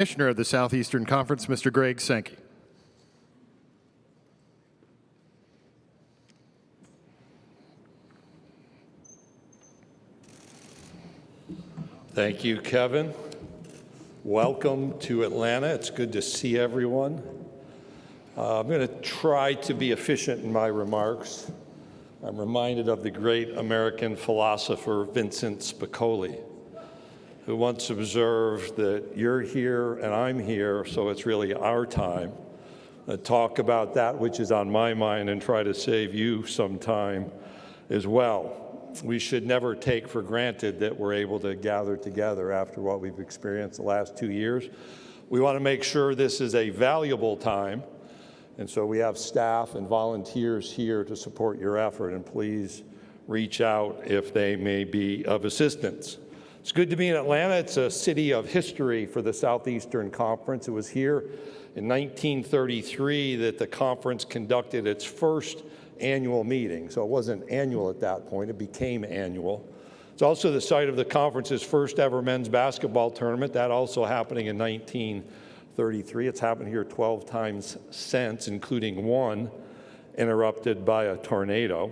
Commissioner of the Southeastern Conference, Mr. Greg Sankey. Thank you, Kevin. Welcome to Atlanta. It's good to see everyone. I'm going to try to be efficient in my remarks. I'm reminded of the great American philosopher Vincent Spicoli, who once observed that you're here and I'm here, so it's really our time to talk about that which is on my mind and try to save you some time as well. We should never take for granted that we're able to gather together after what we've experienced the last 2 years. We want to make sure this is a valuable time, and so we have staff and volunteers here to support your effort, and please reach out if they may be of assistance. It's good to be in Atlanta. It's a city of history for the Southeastern Conference. It was here in 1933 that the conference conducted its first annual meeting. So it wasn't annual at that point, it became annual. It's also the site of the conference's first ever men's basketball tournament, that also happening in 1933. It's happened here 12 times since, including one interrupted by a tornado.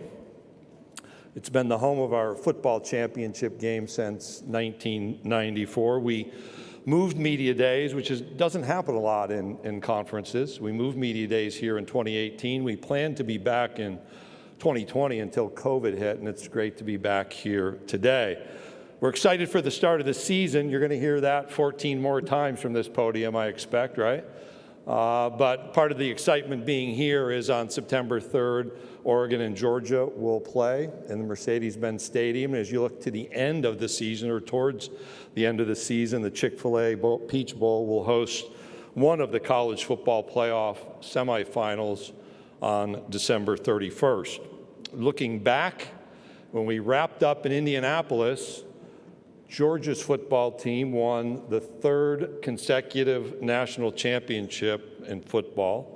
It's been the home of our football championship game since 1994. We moved media days, which doesn't happen a lot in conferences. We moved media days here in 2018. We planned to be back in 2020 until COVID hit, and it's great to be back here today. We're excited for the start of the season. You're going to hear that 14 more times from this podium, I expect, right? But part of the excitement being here is on September 3rd, Oregon and Georgia will play in the Mercedes-Benz Stadium. As you look to the end of the season, or towards the end of the season, the Chick-fil-A Peach Bowl will host one of the college football playoff semifinals on December 31st. Looking back, when we wrapped up in Indianapolis, Georgia's football team won the third consecutive national championship in football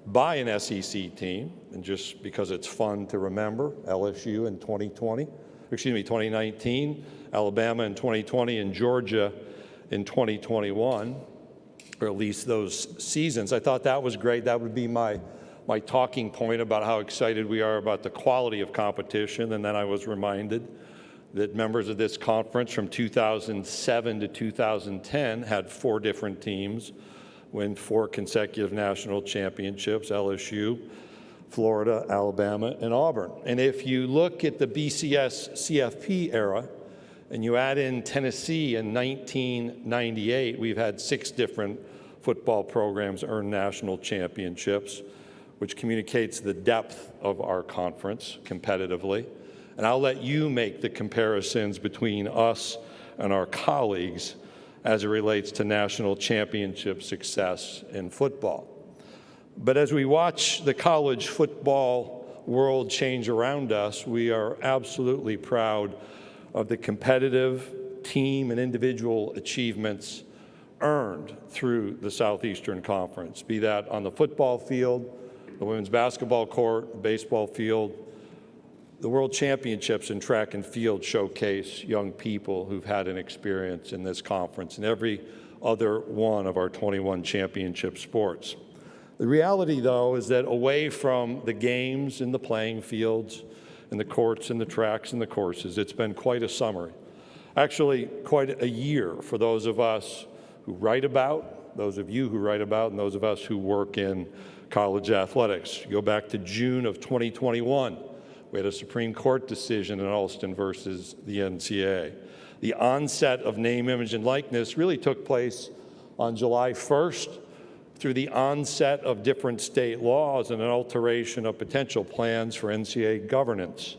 by an SEC team, and just because it's fun to remember, LSU in 2019, Alabama in 2020, and Georgia in 2021, or at least those seasons. I thought that was great. That would be my talking point about how excited we are about the quality of competition. And then I was reminded that members of this conference from 2007 to 2010 had 4 different teams win 4 consecutive national championships: LSU, Florida, Alabama, and Auburn. And if you look at the BCS CFP era and you add in Tennessee in 1998, we've had 6 different football programs earn national championships, which communicates the depth of our conference competitively. And I'll let you make the comparisons between us and our colleagues as it relates to national championship success in football. But as we watch the college football world change around us, we are absolutely proud of the competitive team and individual achievements earned through the Southeastern Conference, be that on the football field, the women's basketball court, the baseball field. The World Championships in track and field showcase young people who've had an experience in this conference and every other one of our 21 championship sports. The reality, though, is that away from the games and the playing fields and the courts and the tracks and the courses, it's been quite a summer. Actually, quite a year for those of us who write about, those of you who write about, and those of us who work in college athletics. You go back to June of 2021. We had a Supreme Court decision in Alston versus the Ncaa. The onset of name, image, and likeness really took place on July 1st through the onset of different state laws and an alteration of potential plans for Ncaa governance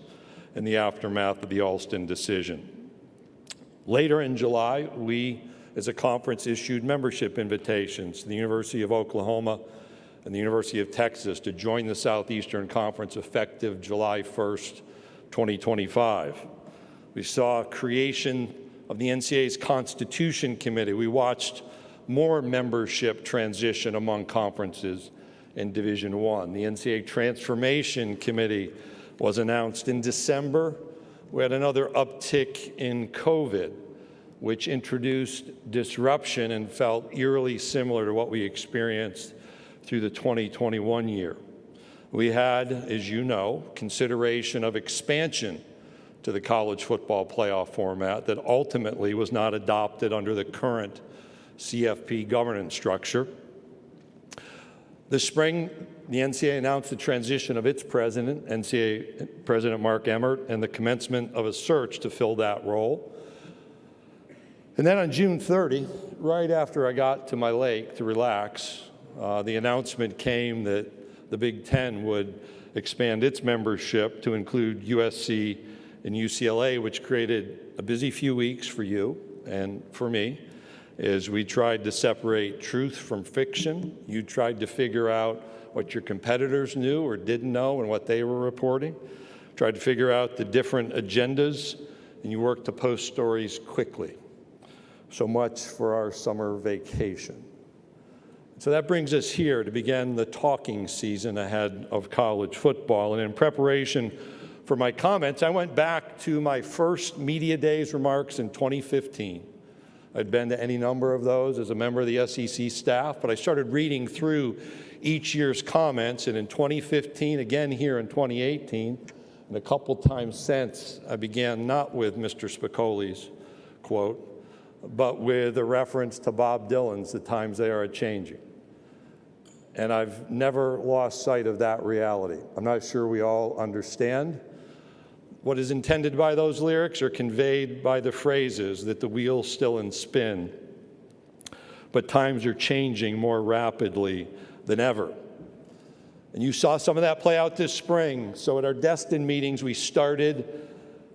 in the aftermath of the Alston decision. Later in July, we, as a conference, issued membership invitations to the University of Oklahoma and the University of Texas to join the Southeastern Conference effective July 1st, 2025. We saw creation of the NCAA's Constitution Committee. We watched more membership transition among conferences in Division I. The NCAA Transformation Committee was announced in December. We had another uptick in COVID. which introduced disruption and felt eerily similar to what we experienced through the 2021 year. We had, as you know, consideration of expansion to the college football playoff format that ultimately was not adopted under the current CFP governance structure. This spring, the Ncaa announced the transition of its president, Ncaa President Mark Emmert, and the commencement of a search to fill that role. And then on June 30, right after I got to my lake to relax, the announcement came that the Big Ten would expand its membership to include USC and UCLA, which created a busy few weeks for you and for me as we tried to separate truth from fiction. You tried to figure out what your competitors knew or didn't know and what they were reporting. Tried to figure out the different agendas, and you worked to post stories quickly. So much for our summer vacation. So that brings us here to begin the talking season ahead of college football. And in preparation for my comments, I went back to my first Media Days remarks in 2015. I'd been to any number of those as a member of the SEC staff, but I started reading through each year's comments, and in 2015, again here in 2018, and a couple times since, I began not with Mr. Spicoli's quote, but with a reference to Bob Dylan's "The Times They Are A-Changing." And I've never lost sight of that reality. I'm not sure we all understand what is intended by those lyrics or conveyed by the phrases that the wheel's still in spin. But times are changing more rapidly than ever. And you saw some of that play out this spring. So at our Destin meetings, we started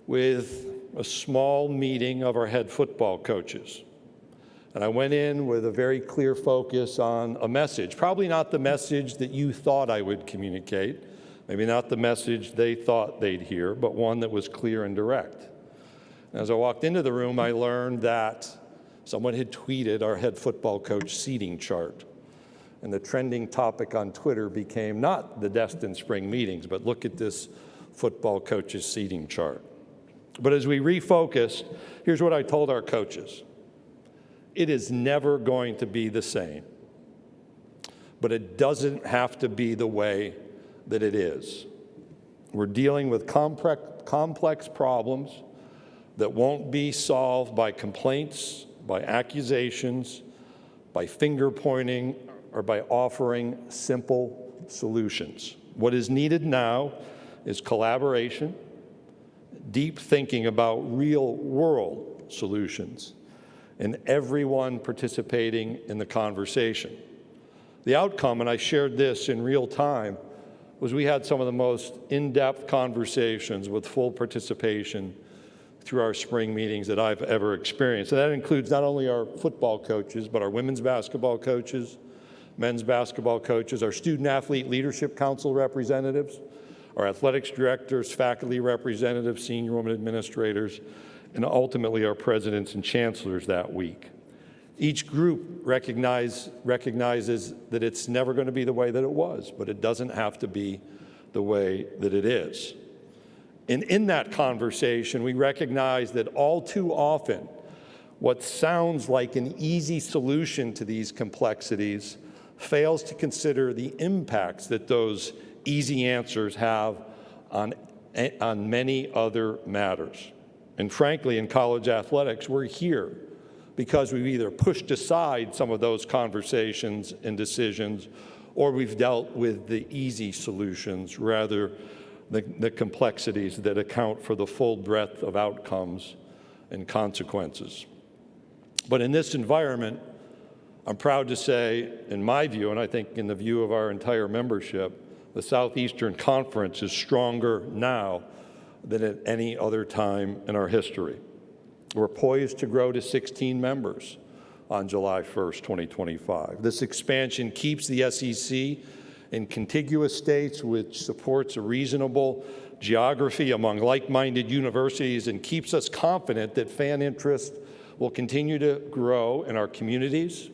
with a small meeting of our head football coaches. And I went in with a very clear focus on a message, probably not the message that you thought I would communicate, maybe not the message they thought they'd hear, but one that was clear and direct. As I walked into the room, I learned that someone had tweeted our head football coach seating chart. And the trending topic on Twitter became not the Destin spring meetings, but look at this football coach's seating chart. But as we refocused, here's what I told our coaches. It is never going to be the same, but it doesn't have to be the way that it is. We're dealing with complex problems that won't be solved by complaints, by accusations, by finger pointing, or by offering simple solutions. What is needed now is collaboration, deep thinking about real-world solutions, and everyone participating in the conversation. The outcome, and I shared this in real time, was we had some of the most in-depth conversations with full participation through our spring meetings that I've ever experienced. And that includes not only our football coaches, but our women's basketball coaches, men's basketball coaches, our student-athlete leadership council representatives, our athletics directors, faculty representatives, senior women administrators, and ultimately our presidents and chancellors that week. Each group recognizes that it's never going to be the way that it was, but it doesn't have to be the way that it is. And in that conversation, we recognize that all too often, what sounds like an easy solution to these complexities fails to consider the impacts that those easy answers have on many other matters. And frankly, in college athletics, we're here because we've either pushed aside some of those conversations and decisions, or we've dealt with the easy solutions rather than the complexities that account for the full breadth of outcomes and consequences. But in this environment, I'm proud to say, in my view, and I think in the view of our entire membership, the Southeastern Conference is stronger now than at any other time in our history. We're poised to grow to 16 members on July 1st, 2025. This expansion keeps the SEC in contiguous states, which supports a reasonable geography among like-minded universities and keeps us confident that fan interest will continue to grow in our communities,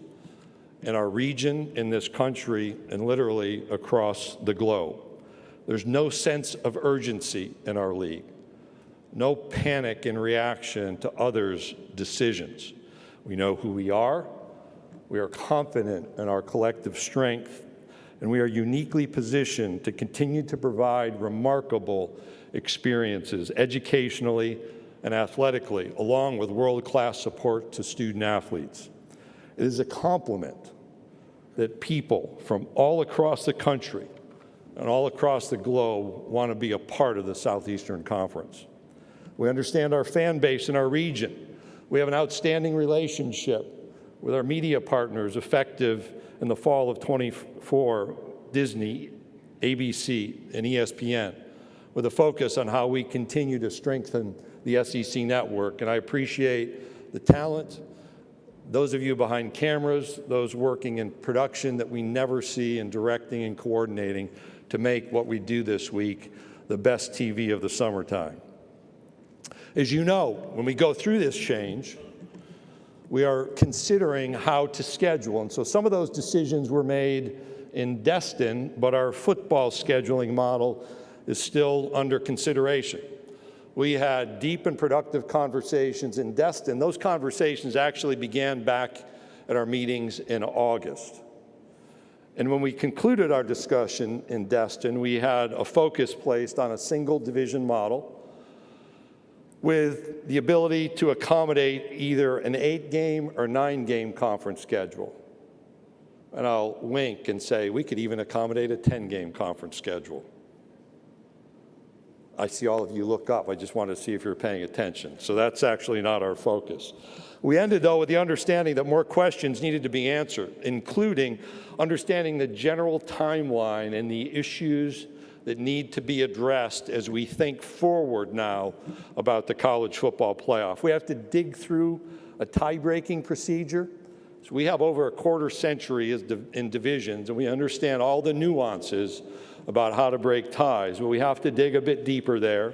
in our region, in this country, and literally across the globe. There's no sense of urgency in our league. no panic in reaction to others' decisions. We know who we are confident in our collective strength, and we are uniquely positioned to continue to provide remarkable experiences educationally and athletically, along with world-class support to student athletes. It is a compliment that people from all across the country and all across the globe want to be a part of the Southeastern Conference. We understand our fan base in our region. We have an outstanding relationship with our media partners, effective in the fall of '24, Disney, ABC, and ESPN, with a focus on how we continue to strengthen the SEC network. And I appreciate the talent, those of you behind cameras, those working in production that we never see, and directing and coordinating to make what we do this week the best TV of the summertime. As you know, when we go through this change, we are considering how to schedule. And so some of those decisions were made in Destin, but our football scheduling model is still under consideration. We had deep and productive conversations in Destin. Those conversations actually began back at our meetings in August. And when we concluded our discussion in Destin, we had a focus placed on a single division model with the ability to accommodate either an 8-game or 9-game conference schedule. And I'll wink and say we could even accommodate a 10-game conference schedule. I see all of you look up. I just wanted to see if you're paying attention. So that's actually not our focus. We ended, though, with the understanding that more questions needed to be answered, including understanding the general timeline and the issues that need to be addressed as we think forward now about the college football playoff. We have to dig through a tie-breaking procedure. So we have over a quarter century in divisions, and we understand all the nuances about how to break ties. But we have to dig a bit deeper there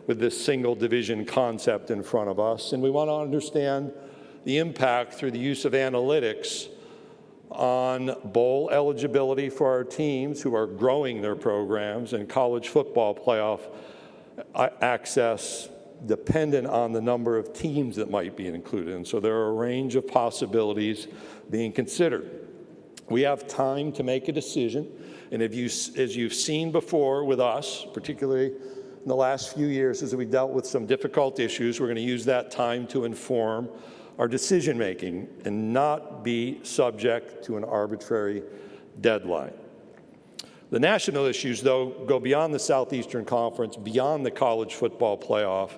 with this single division concept in front of us. And we want to understand the impact through the use of analytics on bowl eligibility for our teams who are growing their programs, and college football playoff access dependent on the number of teams that might be included. And so there are a range of possibilities being considered. We have time to make a decision, and as you've seen before with us, particularly in the last few years as we dealt with some difficult issues, we're going to use that time to inform our decision-making and not be subject to an arbitrary deadline. The national issues, though, go beyond the Southeastern Conference, beyond the college football playoff,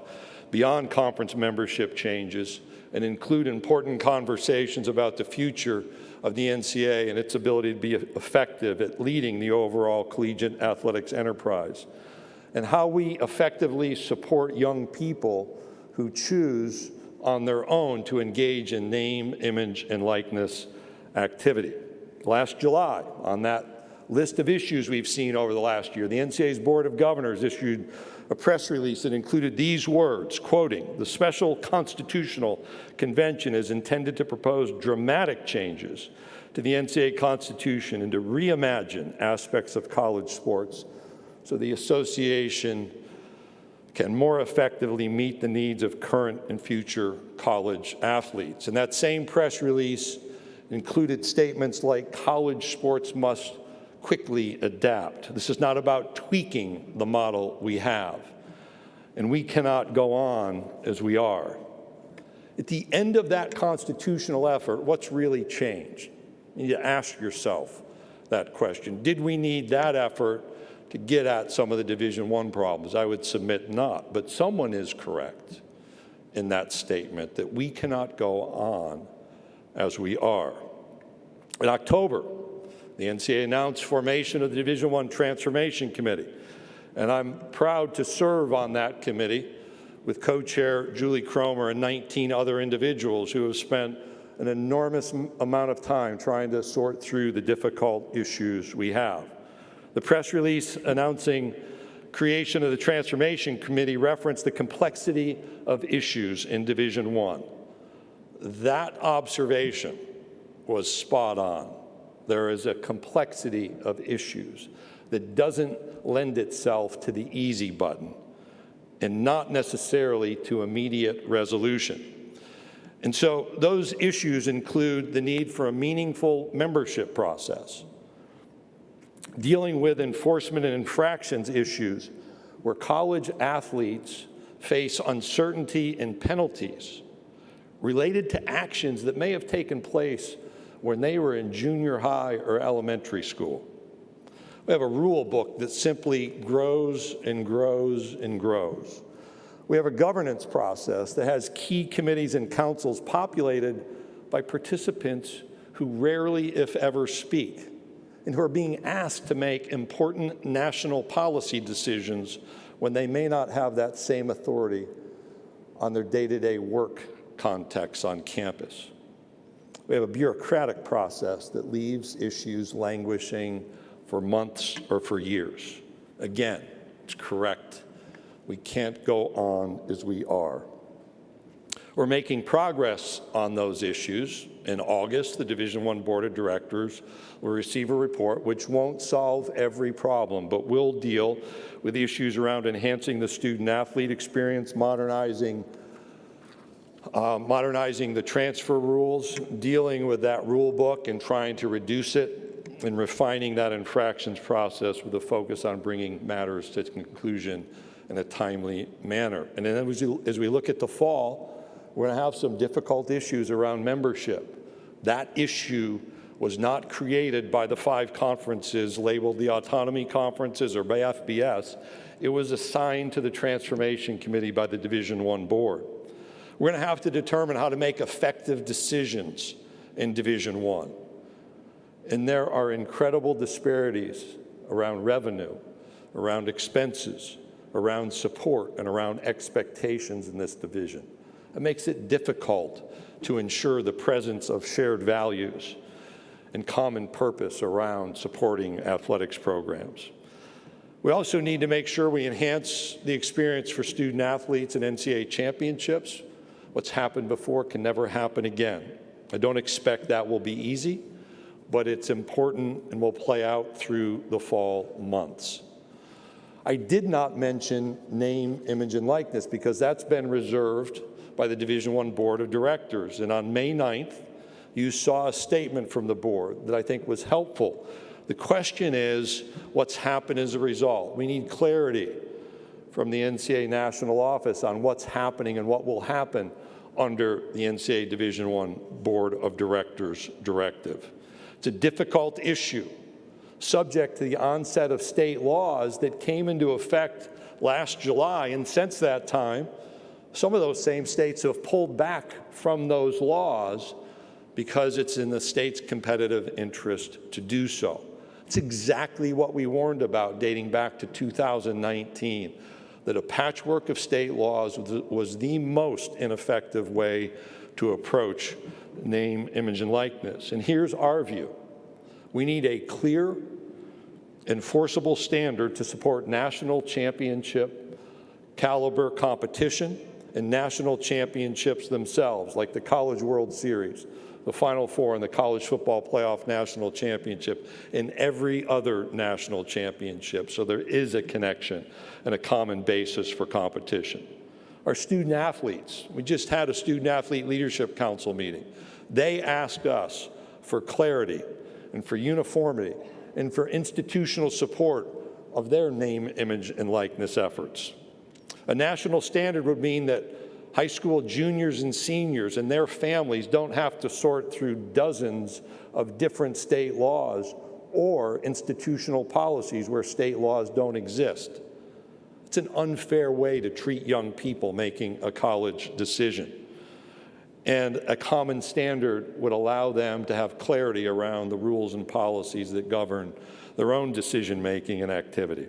beyond conference membership changes, and include important conversations about the future of the Ncaa and its ability to be effective at leading the overall collegiate athletics enterprise, and how we effectively support young people who choose on their own to engage in name, image, and likeness activity. Last July, on that list of issues we've seen over the last year, the Ncaa's Board of Governors issued a press release that included these words, quoting, "The Special Constitutional Convention is intended to propose dramatic changes to the Ncaa Constitution and to reimagine aspects of college sports so the association can more effectively meet the needs of current and future college athletes." And that same press release included statements like, "College sports must quickly adapt. This is not about tweaking the model we have, and we cannot go on as we are." At the end of that constitutional effort, what's really changed? You need to ask yourself that question. Did we need that effort to get at some of the Division I problems? I would submit not, but someone is correct in that statement that we cannot go on as we are. In October, the Ncaa announced formation of the Division I Transformation Committee, and I'm proud to serve on that committee with co-chair Julie Cromer and 19 other individuals who have spent an enormous amount of time trying to sort through the difficult issues we have. The press release announcing creation of the Transformation Committee referenced the complexity of issues in Division I. That observation was spot on. There is a complexity of issues that doesn't lend itself to the easy button. and not necessarily to immediate resolution. And so those issues include the need for a meaningful membership process, dealing with enforcement and infractions issues where college athletes face uncertainty and penalties related to actions that may have taken place when they were in junior high or elementary school. We have a rule book that simply grows and grows and grows. We have a governance process that has key committees and councils populated by participants who rarely, if ever, speak, and who are being asked to make important national policy decisions when they may not have that same authority on their day-to-day work context on campus. We have a bureaucratic process that leaves issues languishing for months or for years. Again, it's correct. We can't go on as we are. We're making progress on those issues. In August, the Division I Board of Directors will receive a report which won't solve every problem, but will deal with the issues around enhancing the student-athlete experience, modernizing the transfer rules, dealing with that rule book and trying to reduce it, and refining that infractions process with a focus on bringing matters to conclusion in a timely manner. And then as we look at the fall, we're going to have some difficult issues around membership. That issue was not created by the 5 conferences labeled the autonomy conferences or by FBS. It was assigned to the Transformation Committee by the Division I Board. We're going to have to determine how to make effective decisions in Division I. And there are incredible disparities around revenue, around expenses, around support, and around expectations in this division. It makes it difficult to ensure the presence of shared values and common purpose around supporting athletics programs. We also need to make sure we enhance the experience for student athletes in NCAA championships. What's happened before can never happen again. I don't expect that will be easy, but it's important and will play out through the fall months. I did not mention name, image, and likeness because that's been reserved by the Division I Board of Directors. And on May 9th, you saw a statement from the board that I think was helpful. The question is, what's happened as a result? We need clarity from the NCAA National Office on what's happening and what will happen under the NCAA Division I Board of Directors directive. It's a difficult issue, subject to the onset of state laws that came into effect last July, and since that time, some of those same states have pulled back from those laws because it's in the state's competitive interest to do so. It's exactly what we warned about dating back to 2019, that a patchwork of state laws was the most ineffective way to approach name, image, and likeness. And here's our view. We need a clear, enforceable standard to support national championship caliber competition and national championships themselves, like the College World Series, the Final Four, and the College Football Playoff National Championship, and every other national championship. So there is a connection and a common basis for competition. Our student athletes, we just had a Student Athlete Leadership Council meeting. They asked us for clarity and for uniformity and for institutional support of their name, image, and likeness efforts. A national standard would mean that high school juniors and seniors and their families don't have to sort through dozens of different state laws or institutional policies where state laws don't exist. It's an unfair way to treat young people making a college decision. And a common standard would allow them to have clarity around the rules and policies that govern their own decision-making and activity.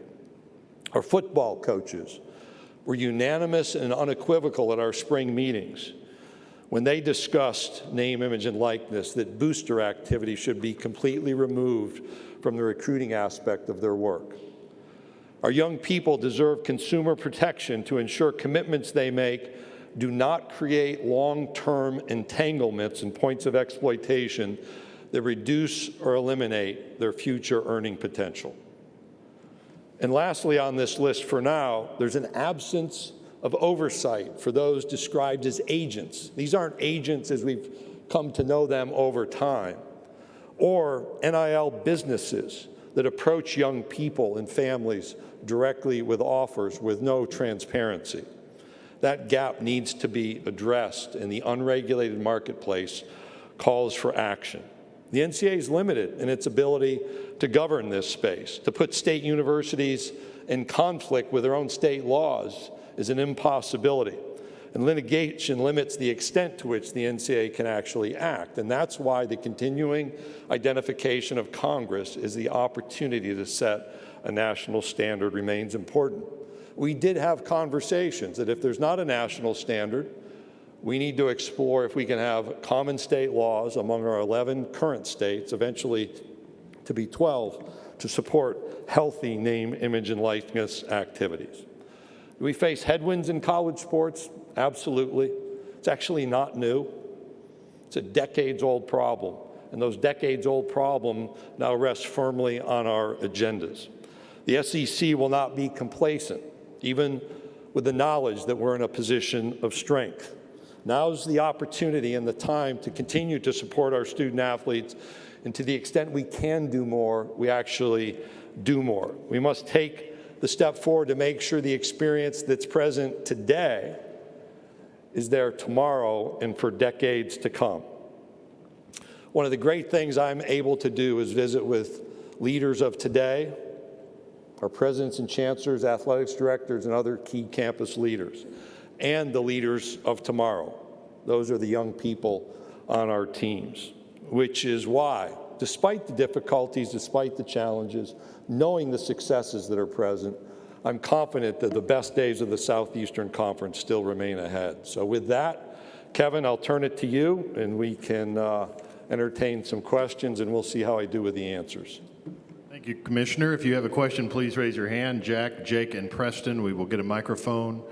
Our football coaches were unanimous and unequivocal at our spring meetings when they discussed name, image, and likeness, that booster activity should be completely removed from the recruiting aspect of their work. Our young people deserve consumer protection to ensure commitments they make do not create long-term entanglements and points of exploitation that reduce or eliminate their future earning potential. And lastly on this list for now, there's an absence of oversight for those described as agents. These aren't agents as we've come to know them over time, or NIL businesses that approach young people and families directly with offers with no transparency. That gap needs to be addressed, and the unregulated marketplace calls for action. The NCAA is limited in its ability to govern this space. To put state universities in conflict with their own state laws is an impossibility. And litigation limits the extent to which the NCAA can actually act. And that's why the continuing identification of Congress as the opportunity to set a national standard remains important. We did have conversations that if there's not a national standard, we need to explore if we can have common state laws among our 11 current states, eventually to be 12, to support healthy name, image, and likeness activities. Do we face headwinds in college sports? Absolutely. It's actually not new. It's a decades-old problem, and those decades-old problems now rest firmly on our agendas. The SEC will not be complacent, even with the knowledge that we're in a position of strength. Now's the opportunity and the time to continue to support our student athletes, and to the extent we can do more, we actually do more. We must take the step forward to make sure the experience that's present today is there tomorrow and for decades to come. One of the great things I'm able to do is visit with leaders of today, our presidents and chancellors, athletics directors, and other key campus leaders, and the leaders of tomorrow. Those are the young people on our teams, which is why, despite the difficulties, despite the challenges, knowing the successes that are present, I'm confident that the best days of the Southeastern Conference still remain ahead. So with that, Kevin, I'll turn it to you, and we can entertain some questions, and we'll see how I do with the answers. Thank you, Commissioner. If you have a question, please raise your hand. Jack, Jake, and Preston, we will get a microphone.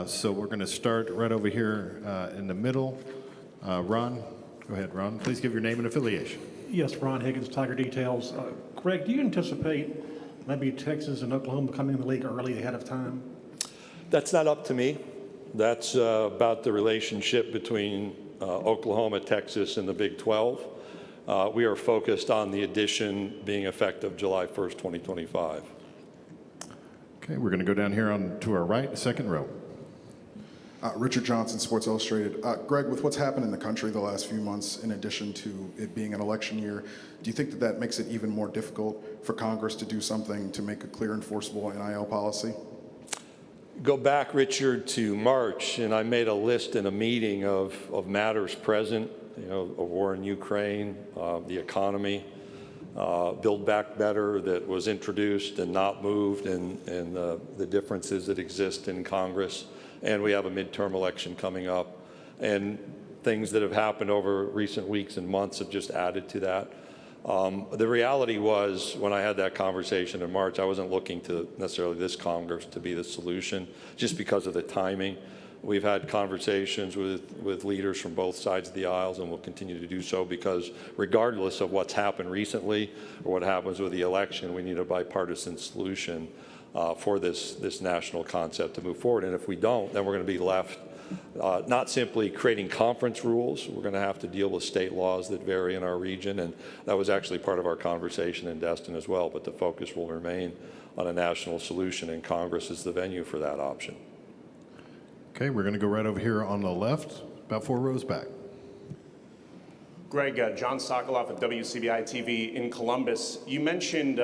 So we're going to start right over here in the middle. Ron, go ahead, Ron. Please give your name and affiliation. Yes, Ron Higgins, Tiger Details. Greg, do you anticipate maybe Texas and Oklahoma coming in the league early ahead of time? That's not up to me. That's about the relationship between Oklahoma, Texas, and the Big 12. We are focused on the addition being effective July 1st, 2025. Okay, we're going to go down here on to our right, second row. Richard Johnson, Sports Illustrated. Greg, with what's happened in the country the last few months, in addition to it being an election year, do you think that that makes it even more difficult for Congress to do something to make a clear, enforceable NIL policy? Go back, Richard, to March, and I made a list in a meeting of matters present, a war in Ukraine, the economy, Build Back Better that was introduced and not moved, and the differences that exist in Congress. And we have a midterm election coming up, and things that have happened over recent weeks and months have just added to that. The reality was, when I had that conversation in March, I wasn't looking to necessarily this Congress to be the solution, just because of the timing. We've had conversations with leaders from both sides of the aisles, and we'll continue to do so, because regardless of what's happened recently or what happens with the election, we need a bipartisan solution for this national concept to move forward. And if we don't, then we're going to be left not simply creating conference rules. We're going to have to deal with state laws that vary in our region, and that was actually part of our conversation in Destin as well. But the focus will remain on a national solution, and Congress is the venue for that option. Okay, we're going to go right over here on the left, about 4 rows back. Greg, John Sokoloff of WCBI TV in Columbus. You mentioned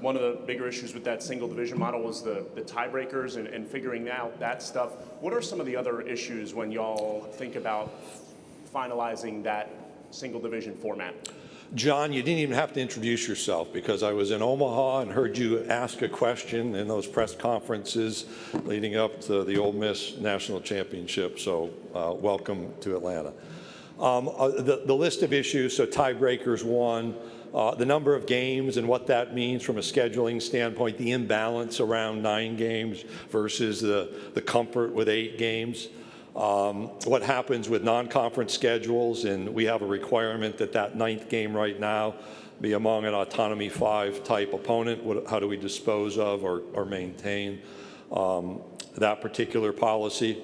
one of the bigger issues with that single division model was the tiebreakers and figuring out that stuff. What are some of the other issues when y'all think about finalizing that single division format? John, you didn't even have to introduce yourself, because I was in Omaha and heard you ask a question in those press conferences leading up to the Ole Miss National Championship. So welcome to Atlanta. The list of issues, so tiebreakers one, the number of games and what that means from a scheduling standpoint, the imbalance around 9 games versus the comfort with 8 games. What happens with non-conference schedules, and we have a requirement that 9th game right now be among an Autonomy 5 type opponent. How do we dispose of or maintain that particular policy.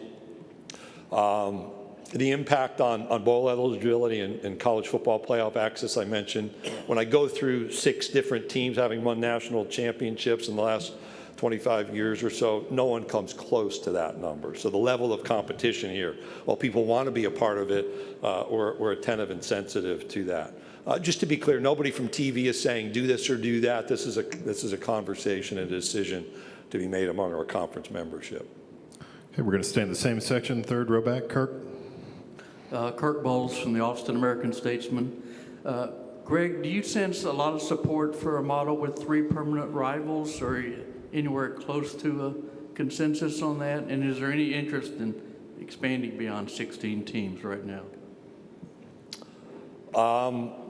The impact on bowl eligibility and college football playoff access, I mentioned. When I go through 6 different teams having won national championships in the last 25 years or so, no one comes close to that number. So the level of competition here, while people want to be a part of it, we're attentive and sensitive to that. Just to be clear, nobody from TV is saying do this or do that. This is a conversation and a decision to be made among our conference membership. Okay, we're going to stay in the same section, third row back. Kirk? Kirk Bowles from the Austin American-Statesman. Greg, do you sense a lot of support for a model with 3 permanent rivals, or anywhere close to a consensus on that? And is there any interest in expanding beyond 16 teams right now?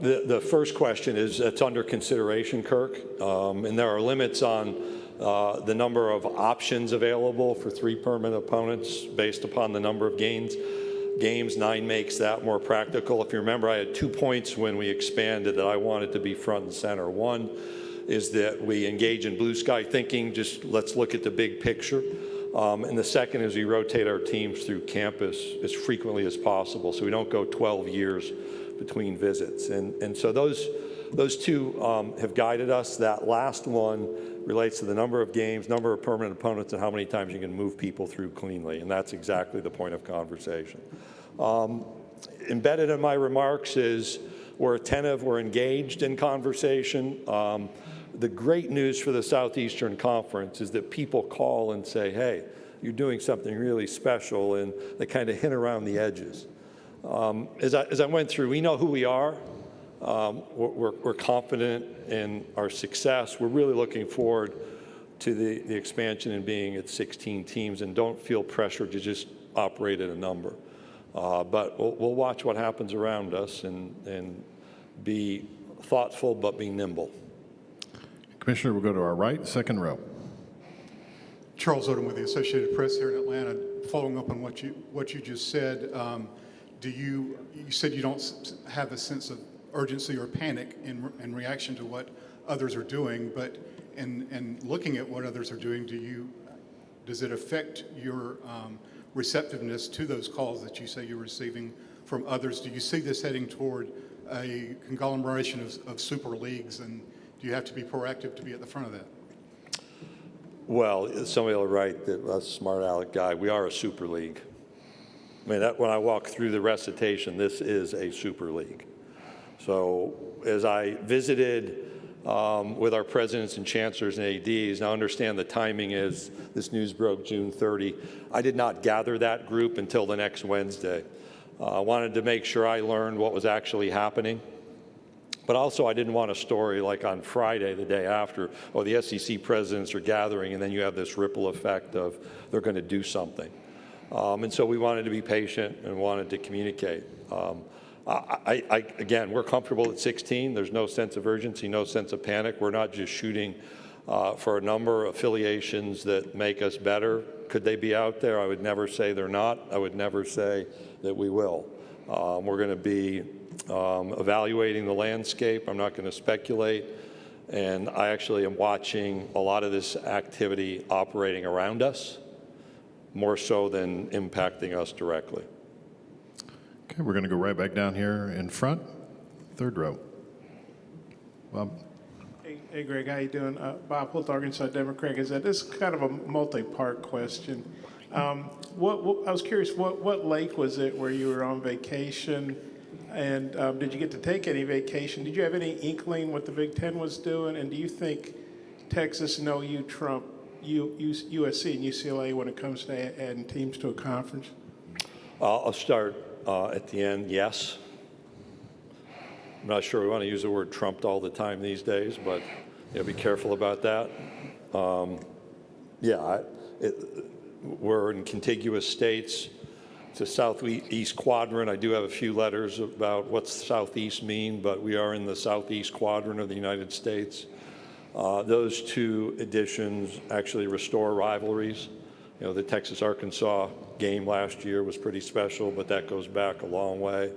The first question is, it's under consideration, Kirk, and there are limits on the number of options available for 3 permanent opponents based upon the number of games. 9 makes that more practical. If you remember, I had 2 points when we expanded that I wanted to be front and center. One is that we engage in blue sky thinking, just let's look at the big picture. And the second is we rotate our teams through campus as frequently as possible so we don't go 12 years between visits. And so those 2 have guided us. That last one relates to the number of games, number of permanent opponents, and how many times you can move people through cleanly. And that's exactly the point of conversation. Embedded in my remarks is we're attentive, we're engaged in conversation. The great news for the Southeastern Conference is that people call and say, hey, you're doing something really special, and they kind of hint around the edges. As I went through, we know who we are. We're confident in our success. We're really looking forward to the expansion and being at 16 teams, and don't feel pressured to just operate at a number. But we'll watch what happens around us and be thoughtful but be nimble. Commissioner, we'll go to our right, second row. Charles Odom with the Associated Press here in Atlanta. Following up on what you just said, you said you don't have a sense of urgency or panic in reaction to what others are doing, but in looking at what others are doing, does it affect your receptiveness to those calls that you say you're receiving from others? Do you see this heading toward a conglomeration of super leagues, and do you have to be proactive to be at the front of that? Well, somebody will write that a smart aleck guy, we are a super league. I mean, when I walk through the recitation, this is a super league. So as I visited with our presidents and chancellors and ADs, now understand the timing is this news broke June 30. I did not gather that group until the next Wednesday. I wanted to make sure I learned what was actually happening. But also I didn't want a story like on Friday, the day after, oh, the SEC presidents are gathering, and then you have this ripple effect of they're going to do something. And so we wanted to be patient and wanted to communicate. Again, we're comfortable at 16. There's no sense of urgency, no sense of panic. We're not just shooting for a number of affiliations that make us better. Could they be out there? I would never say they're not. I would never say that we will. We're going to be evaluating the landscape. I'm not going to speculate. And I actually am watching a lot of this activity operating around us, more so than impacting us directly. Okay, we're going to go right back down here in front, third row. Bob. Hey, Greg, how you doing? Bob Holt, Arkansas Democrat. This is kind of a multi-part question. I was curious, what lake was it where you were on vacation? And did you get to take any vacation? Did you have any inkling what the Big Ten was doing? And do you think Texas and OU trump USC and UCLA when it comes to adding teams to a conference? I'll start at the end, yes. I'm not sure we want to use the word trumped all the time these days, but be careful about that. We're in contiguous states. It's a southeast quadrant. I do have a few letters about what's southeast mean, but we are in the southeast quadrant of the United States. Those 2 additions actually restore rivalries. The Texas-Arkansas game last year was pretty special, but that goes back a long way.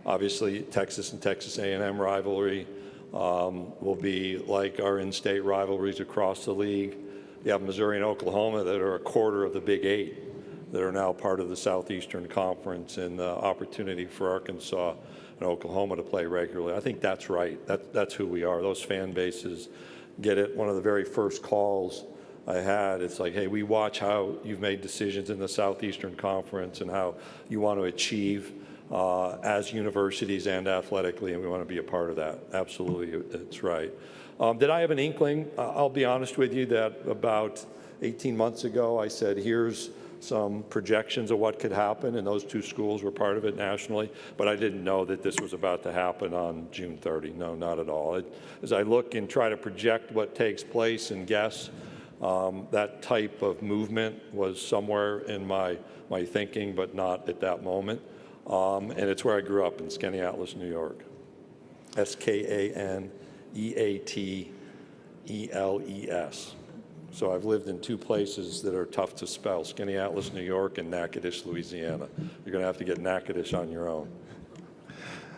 Obviously, Texas and Texas A&M rivalry will be like our in-state rivalries across the league. You have Missouri and Oklahoma that are a quarter of the Big Eight that are now part of the Southeastern Conference, and the opportunity for Arkansas and Oklahoma to play regularly. I think that's right. That's who we are. Those fan bases get it. One of the very first calls I had, it's like, hey, we watch how you've made decisions in the Southeastern Conference and how you want to achieve as universities and athletically, and we want to be a part of that. Absolutely, it's right. Did I have an inkling? I'll be honest with you that about 18 months ago, I said, here's some projections of what could happen, and those two schools were part of it nationally, but I didn't know that this was about to happen on June 30. No, not at all. As I look and try to project what takes place and guess, that type of movement was somewhere in my thinking, but not at that moment. And it's where I grew up, in Skaneateles, New York. Skaneateles. So I've lived in two places that are tough to spell, Skaneateles, New York, and Natchitoches, Louisiana. You're going to have to get Natchitoches on your own.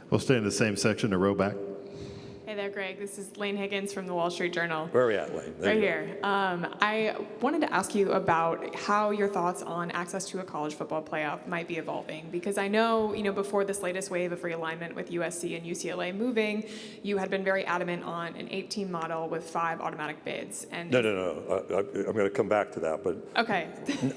We'll stay in the same section, a row back. Hey there, Greg. This is Lane Higgins from the Wall Street Journal. Where are we at, Lane? Right here. I wanted to ask you about how your thoughts on access to a college football playoff might be evolving, because I know, before this latest wave of realignment with USC and UCLA moving, you had been very adamant on an 8-team model with 5 automatic bids. And No. I'm going to come back to that, but okay.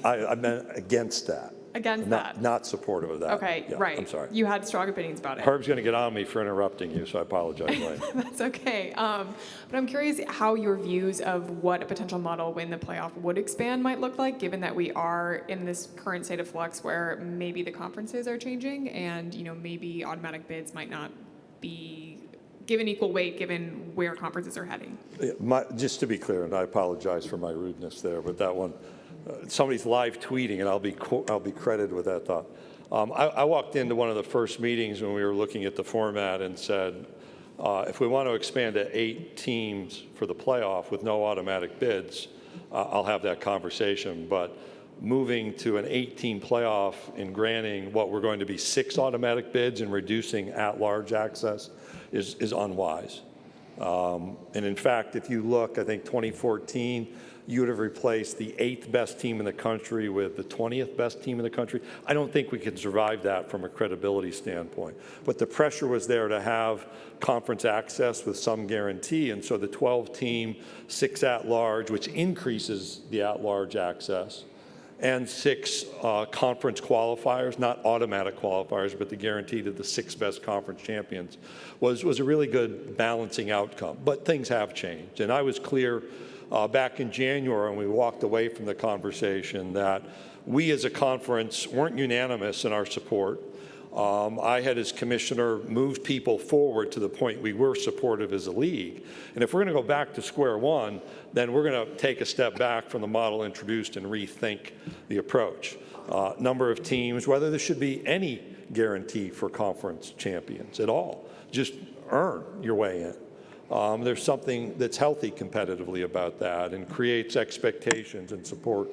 I meant against that. Against that. Not supportive of that. Okay, Yeah, right. I'm sorry. You had strong opinions about it. Herb's going to get on me for interrupting you, so I apologize, Lane. That's okay. But I'm curious how your views of what a potential model when the playoff would expand might look like, given that we are in this current state of flux where maybe the conferences are changing and, maybe automatic bids might not be given equal weight given where conferences are heading. Just to be clear, and I apologize for my rudeness there, but that one, somebody's live tweeting, and I'll be credited with that thought. I walked into one of the first meetings when we were looking at the format and said, if we want to expand to 8 teams for the playoff with no automatic bids, I'll have that conversation. But moving to an 8-team playoff and granting what were going to be 6 automatic bids and reducing at-large access is unwise. And in fact, if you look, I think 2014, you would have replaced the 8th best team in the country with the 20th best team in the country. I don't think we can survive that from a credibility standpoint. But the pressure was there to have conference access with some guarantee, and so the 12-team, 6 at-large, which increases the at-large access, and 6 conference qualifiers, not automatic qualifiers, but the guarantee to the 6 best conference champions, was a really good balancing outcome. But things have changed, and I was clear back in January when we walked away from the conversation that we as a conference weren't unanimous in our support. I had, as commissioner, moved people forward to the point we were supportive as a league. And if we're going to go back to square one, then we're going to take a step back from the model introduced and rethink the approach. Number of teams, whether there should be any guarantee for conference champions at all. Just earn your way in. There's something that's healthy competitively about that and creates expectations and support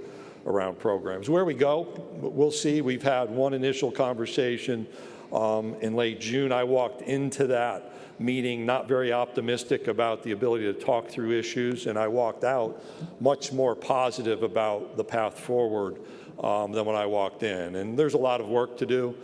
around programs. Where we go, we'll see. We've had one initial conversation in late June. I walked into that meeting not very optimistic about the ability to talk through issues, and I walked out much more positive about the path forward than when I walked in. And there's a lot of work to do.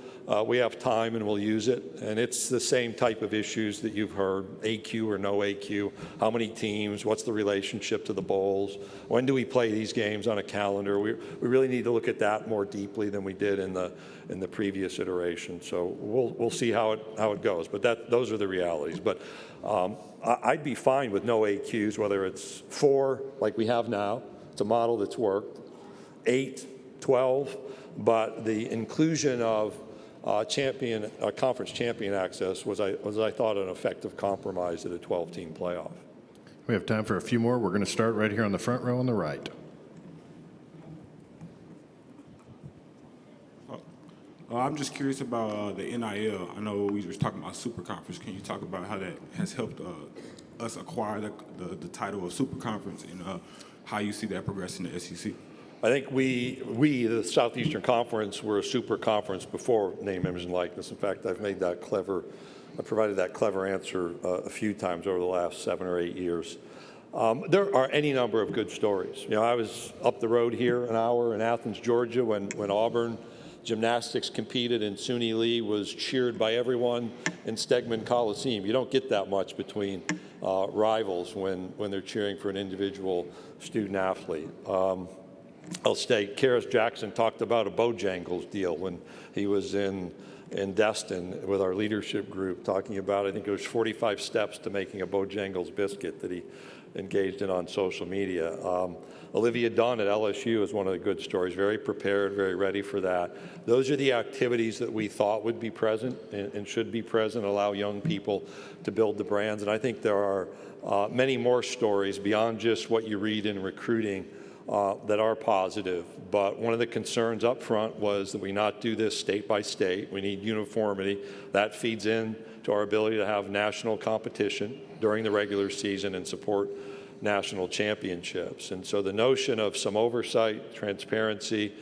We have time and we'll use it. And it's the same type of issues that you've heard, AQ or no AQ, how many teams, what's the relationship to the bowls, when do we play these games on a calendar. We really need to look at that more deeply than we did in the previous iteration. So we'll see how it goes. But those are the realities. But I'd be fine with no AQs, whether it's 4 like we have now. It's a model that's worked, 8, 12, but the inclusion of conference champion access was I thought an effective compromise at a 12-team playoff. We have time for a few more. We're going to start right here on the front row on the right. I'm just curious about the NIL. I know we were talking about Super Conference. Can you talk about how that has helped us acquire the title of Super Conference and how you see that progressing in the SEC? I think we, the Southeastern Conference, were a super conference before name, image, and likeness. In fact, I provided that clever answer a few times over the last 7 or 8 years. There are any number of good stories. You know, I was up the road here an hour in Athens, Georgia, when Auburn gymnastics competed and Suni Lee was cheered by everyone in Stegman Coliseum. You don't get that much between rivals when they're cheering for an individual student athlete. I'll state, Karis Jackson talked about a Bojangles deal when he was in Destin with our leadership group, talking about, I think it was 45 steps to making a Bojangles biscuit that he engaged in on social media. Olivia Dunn at LSU is one of the good stories, very prepared, very ready for that. Those are the activities that we thought would be present and should be present, allow young people to build the brands. And I think there are many more stories beyond just what you read in recruiting that are positive. But one of the concerns up front was that we not do this state by state. We need uniformity. That feeds in to our ability to have national competition during the regular season and support national championships. And so the notion of some oversight, transparency,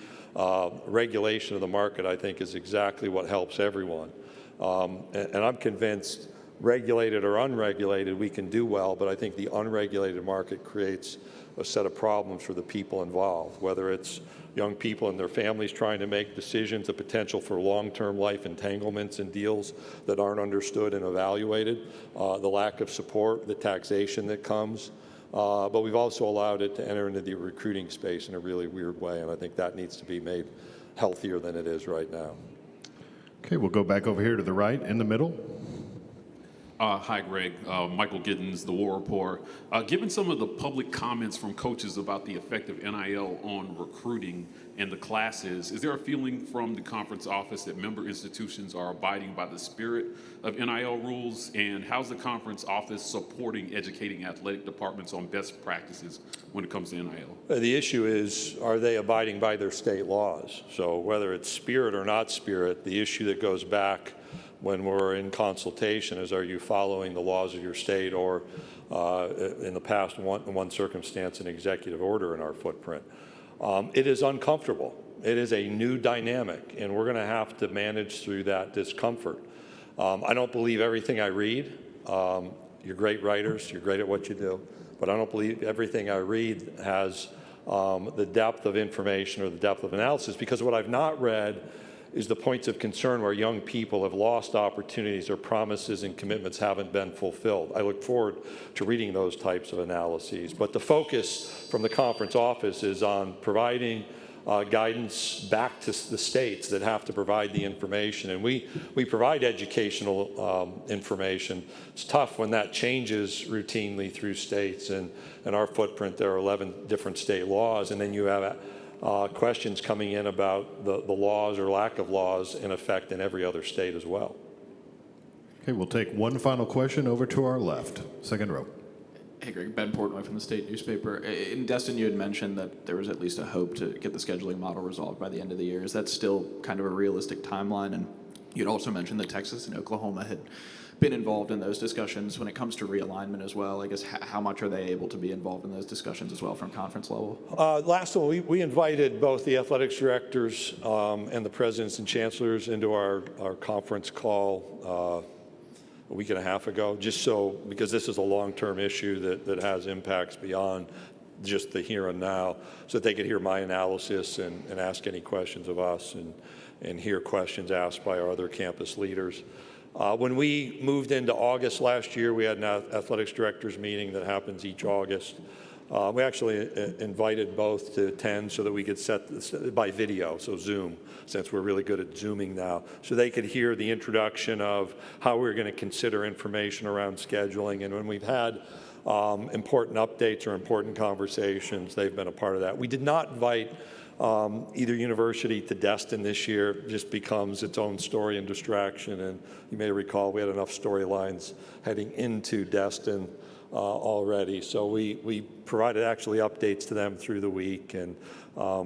regulation of the market, I think, is exactly what helps everyone. And I'm convinced, regulated or unregulated, we can do well, but I think the unregulated market creates a set of problems for the people involved, whether it's young people and their families trying to make decisions, the potential for long-term life entanglements and deals that aren't understood and evaluated, the lack of support, the taxation that comes. But we've also allowed it to enter into the recruiting space in a really weird way, and I think that needs to be made healthier than it is right now. Okay, we'll go back over here to the right in the middle. Hi, Greg. Michael Giddens, The War Report. Given some of the public comments from coaches about the effect of NIL on recruiting and the classes, is there a feeling from the conference office that member institutions are abiding by the spirit of NIL rules? And how's the conference office supporting educating athletic departments on best practices when it comes to NIL? The issue is, are they abiding by their state laws? So whether it's spirit or not spirit, the issue that goes back when we're in consultation is, are you following the laws of your state, or in the past, in one circumstance, an executive order in our footprint. It is uncomfortable. It is a new dynamic, and we're going to have to manage through that discomfort. I don't believe everything I read. You're great writers. You're great at what you do. But I don't believe everything I read has the depth of information or the depth of analysis, because what I've not read is the points of concern where young people have lost opportunities or promises and commitments haven't been fulfilled. I look forward to reading those types of analyses. But the focus from the conference office is on providing guidance back to the states that have to provide the information. And we provide educational information. It's tough when that changes routinely through states. And in our footprint, there are 11 different state laws. And then you have questions coming in about the laws or lack of laws in effect in every other state as well. Okay, we'll take one final question over to our left, second row. Hey, Greg, Ben Portnoy from the State Newspaper. In Destin, you had mentioned that there was at least a hope to get the scheduling model resolved by the end of the year. Is that still kind of a realistic timeline? And you'd also mentioned that Texas and Oklahoma had been involved in those discussions. When it comes to realignment as well, I guess how much are they able to be involved in those discussions as well from conference level? Last one, we invited both the athletics directors and the presidents and chancellors into our conference call a week and a half ago, just so, because this is a long-term issue that has impacts beyond just the here and now, so that they could hear my analysis and ask any questions of us and hear questions asked by our other campus leaders. When we moved into August last year, we had an athletics directors meeting that happens each August. We actually invited both to attend so that we could set this by video, so Zoom, since we're really good at Zooming now, so they could hear the introduction of how we're going to consider information around scheduling. And when we've had important updates or important conversations, they've been a part of that. We did not invite either university to Destin this year. Just becomes its own story and distraction. And you may recall we had enough storylines heading into Destin already. So we provided actually updates to them through the week, and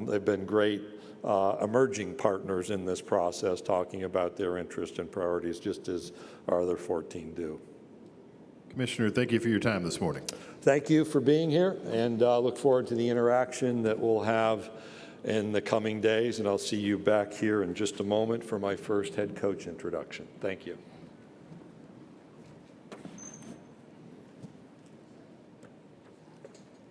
they've been great emerging partners in this process, talking about their interest and priorities, just as our other 14 do. Commissioner, thank you for your time this morning. Thank you for being here, and look forward to the interaction that we'll have in the coming days, and I'll see you back here in just a moment for my first head coach introduction. Thank you.